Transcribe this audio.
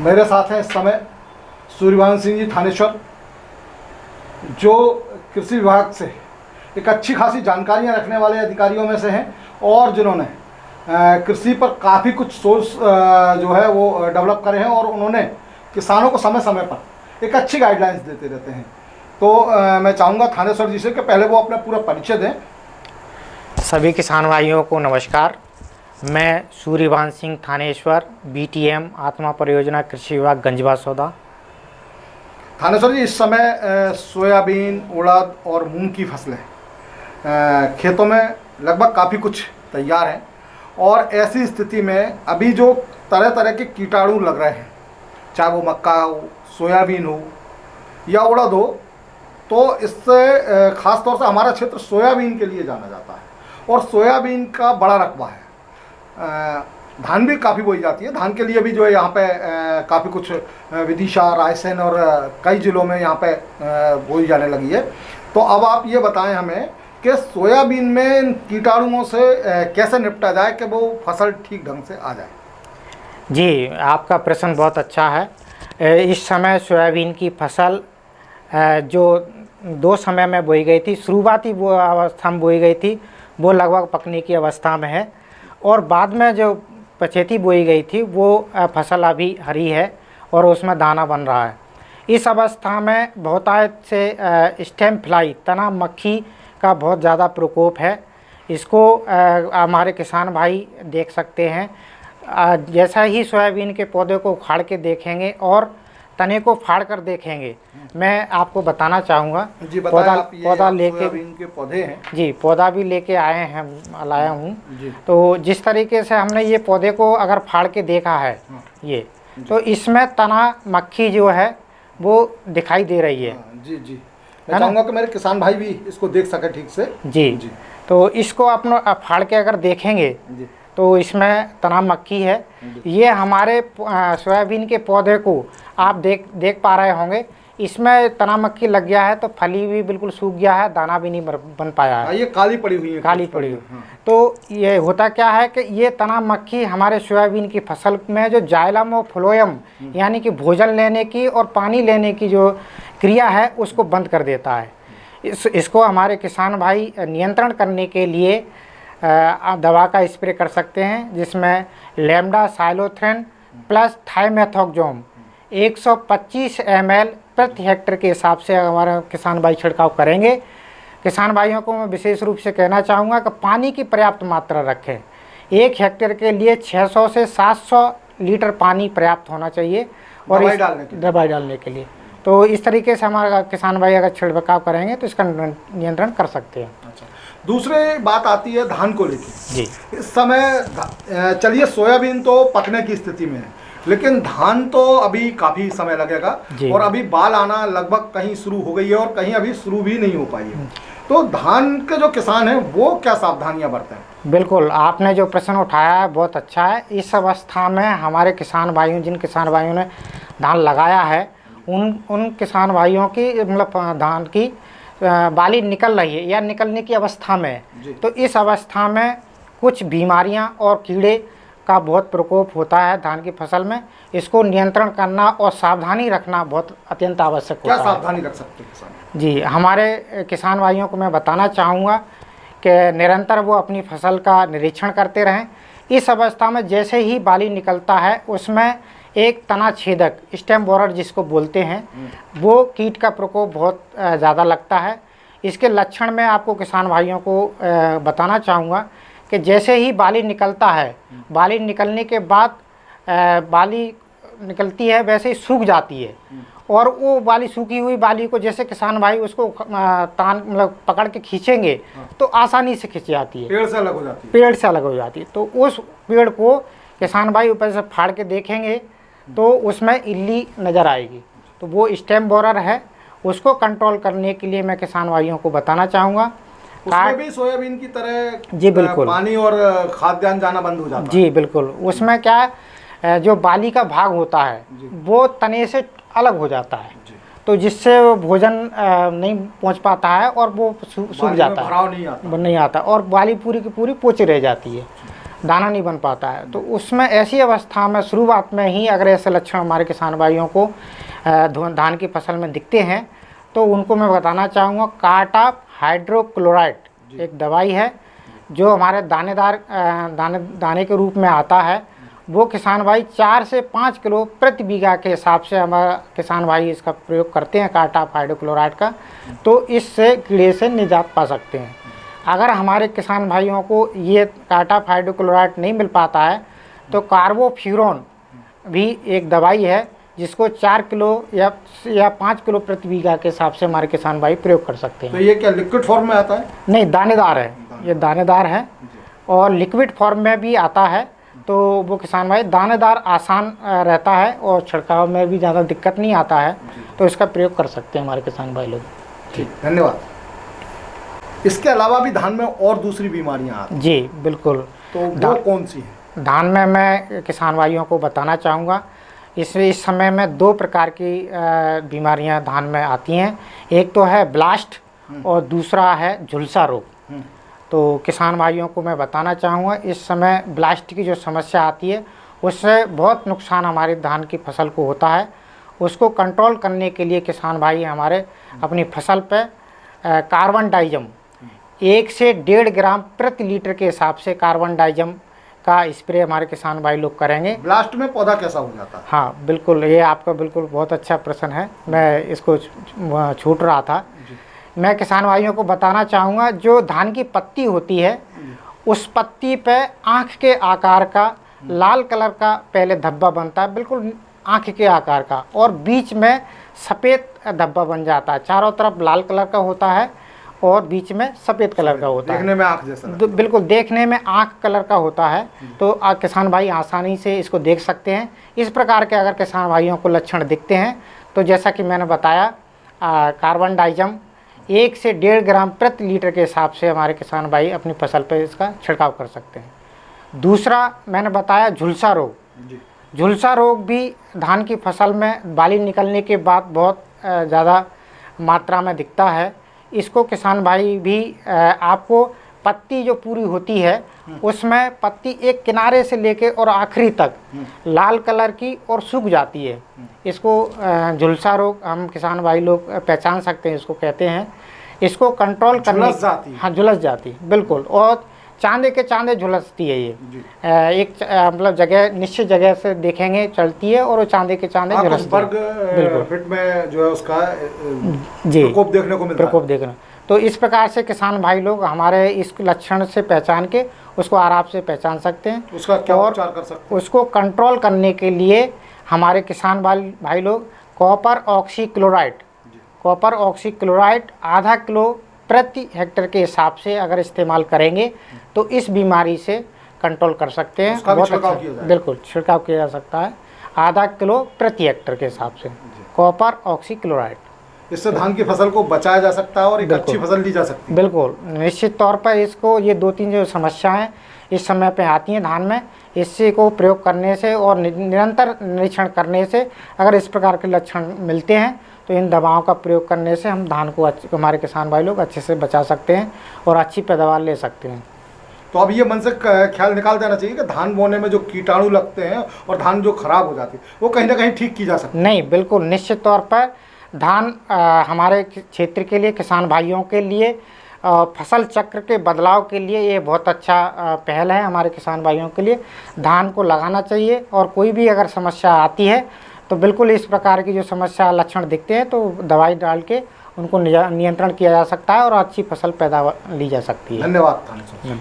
मेरे साथ हैं इस समय सूर्यवंश सिंह जी थानेश्वर, जो कृषि विभाग से एक अच्छी खासी जानकारियां रखने वाले अधिकारियों में से हैं और जिन्होंने कृषि पर काफ़ी कुछ सोर्स जो है वो डेवलप करे हैं और उन्होंने किसानों को समय समय पर एक अच्छी गाइडलाइंस देते रहते हैं। तो मैं चाहूँगा थानेश्वर जी से कि पहले वो अपना पूरा परिचय दें। सभी किसान भाइयों को नमस्कार। मैं सूर्यवंश सिंह थानेश्वर, BTM आत्मा परियोजना कृषि विभाग गंजवा सौदा। थानेश्वर जी, इस समय सोयाबीन, उड़द और मूंग की फसलें खेतों में लगभग काफ़ी कुछ तैयार हैं और ऐसी स्थिति में अभी जो तरह तरह के कीटाणु लग रहे हैं, चाहे वो मक्का हो, सोयाबीन हो या उड़द हो, तो इससे ख़ास तौर से हमारा क्षेत्र सोयाबीन के लिए जाना जाता है और सोयाबीन का बड़ा रकबा है। धान भी काफ़ी बोई जाती है, धान के लिए भी जो है यहाँ पे काफ़ी कुछ विदिशा, रायसेन और कई ज़िलों में यहाँ पे बोई जाने लगी है। तो अब आप ये बताएं हमें कि सोयाबीन में कीटाणुओं से कैसे निपटा जाए कि वो फसल ठीक ढंग से आ जाए। जी, आपका प्रश्न बहुत अच्छा है। इस समय सोयाबीन की फसल जो 2 समय में बोई गई थी, शुरुआती वो अवस्था में बोई गई थी, वो लगभग पकने की अवस्था में है और बाद में जो पछेती बोई गई थी वो फसल अभी हरी है और उसमें दाना बन रहा है। इस अवस्था में बहुतायत से स्टेम फ्लाई, तना मक्खी का बहुत ज़्यादा प्रकोप है। इसको हमारे किसान भाई देख सकते हैं। जैसा ही सोयाबीन के पौधे को उखाड़ के देखेंगे और तने को फाड़ कर देखेंगे, मैं आपको बताना चाहूँगा। जी, पौधा लेके सोयाबीन के पौधे हैं जी, पौधा भी लेके लाया हूँ। तो जिस तरीके से हमने ये पौधे को अगर फाड़ के देखा है ये, तो इसमें तना मक्खी जो है वो दिखाई दे रही है। जी जी, मैं चाहूँगा कि मेरे किसान भाई भी इसको देख सके ठीक से। जी जी, तो इसको अपना फाड़ के अगर देखेंगे तो इसमें तना मक्खी है। ये हमारे सोयाबीन के पौधे को आप देख पा रहे होंगे, इसमें तना मक्खी लग गया है, तो फली भी बिल्कुल सूख गया है, दाना भी नहीं बन पाया है। ये काली पड़ी हुई है, काली पड़ी हुई। तो ये होता क्या है कि ये तना मक्खी हमारे सोयाबीन की फसल में जो जाइलम और फ्लोएम यानी कि भोजन लेने की और पानी लेने की जो क्रिया है उसको बंद कर देता है। इसको हमारे किसान भाई नियंत्रण करने के लिए दवा का स्प्रे कर सकते हैं, जिसमें लैम्डा साइलोथ्रेन प्लस थाइमेथोक्सोम 125 ml प्रति हेक्टेयर के हिसाब से हमारे किसान भाई छिड़काव करेंगे। किसान भाइयों को मैं विशेष रूप से कहना चाहूँगा कि पानी की पर्याप्त मात्रा रखें। 1 हेक्टेयर के लिए 600 से 700 लीटर पानी पर्याप्त होना चाहिए और दवाई डालने के लिए। तो इस तरीके से हमारा किसान भाई अगर छिड़काव करेंगे तो इसका नियंत्रण कर सकते हैं। अच्छा, दूसरी बात आती है धान को लेकर। जी, इस समय चलिए सोयाबीन तो पकने की स्थिति में है, लेकिन धान तो अभी काफ़ी समय लगेगा और अभी बाल आना लगभग कहीं शुरू हो गई है और कहीं अभी शुरू भी नहीं हो पाई है। तो धान के जो किसान हैं वो क्या सावधानियां बरतें? बिल्कुल, आपने जो प्रश्न उठाया है बहुत अच्छा है। इस अवस्था में हमारे किसान भाइयों, जिन किसान भाइयों ने धान लगाया है, उन किसान भाइयों की मतलब धान की बाली निकल रही है या निकलने की अवस्था में है। तो इस अवस्था में कुछ बीमारियां और कीड़े का बहुत प्रकोप होता है धान की फसल में। इसको नियंत्रण करना और सावधानी रखना बहुत अत्यंत आवश्यक होता है। क्या सावधानी रख सकते हैं किसान? जी, हमारे किसान भाइयों को मैं बताना चाहूँगा कि निरंतर वो अपनी फसल का निरीक्षण करते रहें। इस अवस्था में जैसे ही बाली निकलता है उसमें एक तना छेदक, स्टेम बोरर जिसको बोलते हैं, वो कीट का प्रकोप बहुत ज़्यादा लगता है। इसके लक्षण मैं आपको किसान भाइयों को बताना चाहूँगा कि जैसे ही बाली निकलता है, बाली निकलने के बाद बाली निकलती है वैसे ही सूख जाती है और वो बाली, सूखी हुई बाली को जैसे किसान भाई उसको तान मतलब पकड़ के खींचेंगे तो आसानी से खींच जाती है, पेड़ से अलग हो जाती है। पेड़ से अलग हो जाती है। तो उस पेड़ को किसान भाई ऊपर से फाड़ के देखेंगे तो उसमें इल्ली नज़र आएगी। तो वो स्टेम बोरर है, उसको कंट्रोल करने के लिए मैं किसान भाइयों को बताना चाहूँगा। उसमें भी सोयाबीन की तरह जी बिल्कुल पानी और खाद्यान्न जाना बंद हो जाता है। जी बिल्कुल, उसमें क्या है, जो बाली का भाग होता है वो तने से अलग हो जाता है, तो जिससे वो भोजन नहीं पहुंच पाता है और वो सूख जाता है, नहीं आता और बाली पूरी की पूरी पोची रह जाती है। दाना नहीं बन पाता है। तो उसमें ऐसी अवस्था में शुरुआत में ही अगर ऐसे लक्षण हमारे किसान भाइयों को धान की फसल में दिखते हैं तो उनको मैं बताना चाहूँगा कार्टाप हाइड्रोक्लोराइड एक दवाई है जो हमारे दाने के रूप में आता है। वो किसान भाई 4 से 5 किलो प्रति बीघा के हिसाब से हमारा किसान भाई इसका प्रयोग करते हैं कार्टाप हाइड्रोक्लोराइड का, तो इससे कीड़े से निजात पा सकते हैं। अगर हमारे किसान भाइयों को ये कार्टाप हाइड्रोक्लोराइड नहीं मिल पाता है तो कार्बोफ्यूरॉन भी एक दवाई है जिसको 4 किलो या 5 किलो प्रति बीघा के हिसाब से हमारे किसान भाई प्रयोग कर सकते हैं। तो ये क्या लिक्विड फॉर्म में आता है? नहीं, दानेदार है, ये दानेदार है और लिक्विड फॉर्म में भी आता है। तो वो किसान भाई दानेदार आसान रहता है और छिड़काव में भी ज़्यादा दिक्कत नहीं आता है, तो इसका प्रयोग कर सकते हैं हमारे किसान भाई लोग। ठीक, धन्यवाद। इसके अलावा भी धान में और दूसरी बीमारियां आती हैं? जी बिल्कुल। तो वो कौन सी हैं? धान में मैं किसान भाइयों को बताना चाहूँगा इस समय में 2 प्रकार की बीमारियां धान में आती हैं। एक तो है ब्लास्ट और दूसरा है झुलसा रोग। तो किसान भाइयों को मैं बताना चाहूँगा इस समय ब्लास्ट की जो समस्या आती है उससे बहुत नुकसान हमारे धान की फसल को होता है। उसको कंट्रोल करने के लिए किसान भाई हमारे अपनी फसल पे कार्बन डाइजम 1 से 1.5 ग्राम प्रति लीटर के हिसाब से कार्बन डाइजम का स्प्रे हमारे किसान भाई लोग करेंगे। ब्लास्ट में पौधा कैसा हो जाता है? हाँ बिल्कुल, ये आपका बिल्कुल बहुत अच्छा प्रश्न है, मैं इसको छूट रहा था। मैं किसान भाइयों को बताना चाहूँगा जो धान की पत्ती होती है उस पत्ती पे आँख के आकार का लाल कलर का पहले धब्बा बनता है, बिल्कुल आँख के आकार का, और बीच में सफ़ेद धब्बा बन जाता है। चारों तरफ लाल कलर का होता है और बीच में सफ़ेद कलर का होता है, देखने में आँख जैसा। बिल्कुल देखने में आँख कलर का होता है। तो किसान भाई आसानी से इसको देख सकते हैं। इस प्रकार के अगर किसान भाइयों को लक्षण दिखते हैं तो जैसा कि मैंने बताया कार्बन डाइजम 1 से 1.5 ग्राम प्रति लीटर के हिसाब से हमारे किसान भाई अपनी फसल पर इसका छिड़काव कर सकते हैं। दूसरा मैंने बताया झुलसा रोग। झुलसा रोग भी धान की फसल में बाली निकलने के बाद बहुत ज़्यादा मात्रा में दिखता है। इसको किसान भाई भी आपको पत्ती जो पूरी होती है उसमें पत्ती एक किनारे से लेके और आखिरी तक लाल कलर की और सूख जाती है। इसको झुलसा रोग हम किसान भाई लोग पहचान सकते हैं, इसको कहते हैं। इसको कंट्रोल करने, हाँ झुलस जाती बिल्कुल, और चांदे के चांदे झुलसती है ये। एक मतलब जगह निश्चित जगह से देखेंगे चलती है और वो चांदे के चांदे झुलसती है। बिल्कुल फिट में जो है उसका जी प्रकोप देखने को मिलता है। प्रकोप देखना। तो इस प्रकार से किसान भाई लोग हमारे इस लक्षण से पहचान के उसको आराम से पहचान सकते हैं। उसका क्या उपचार कर सकते हैं? उसको कंट्रोल करने के लिए हमारे किसान भाई लोग कॉपर ऑक्सीक्लोराइड आधा किलो प्रति हेक्टेयर के हिसाब से अगर इस्तेमाल करेंगे तो इस बीमारी से कंट्रोल कर सकते हैं। बहुत अच्छा, बिल्कुल छिड़काव किया जा सकता है आधा किलो प्रति हेक्टेयर के हिसाब से कॉपर ऑक्सीक्लोराइड। इससे धान की फसल को बचाया जा सकता है और एक अच्छी फसल ली जा सकती है। बिल्कुल निश्चित तौर पर इसको ये 2-3 जो समस्याएं इस समय पे आती हैं धान में, इससे को प्रयोग करने से और निरंतर निरीक्षण करने से अगर इस प्रकार के लक्षण मिलते हैं तो इन दवाओं का प्रयोग करने से हम धान को हमारे किसान भाई लोग अच्छे से बचा सकते हैं और अच्छी पैदावार ले सकते हैं। तो अब ये मन से ख्याल निकाल देना चाहिए कि धान बोने में जो कीटाणु लगते हैं और धान जो खराब हो जाती है वो कहीं ना कहीं ठीक की जा सकती है। नहीं, बिल्कुल निश्चित तौर पर धान हमारे क्षेत्र के लिए किसान भाइयों के लिए फसल चक्र के बदलाव के लिए ये बहुत अच्छा पहल है। हमारे किसान भाइयों के लिए धान को लगाना चाहिए और कोई भी अगर समस्या आती है तो बिल्कुल इस प्रकार की जो समस्या लक्षण दिखते हैं तो दवाई डाल के उनको नियंत्रण किया जा सकता है और अच्छी फसल पैदावार ली जा सकती है। धन्यवाद।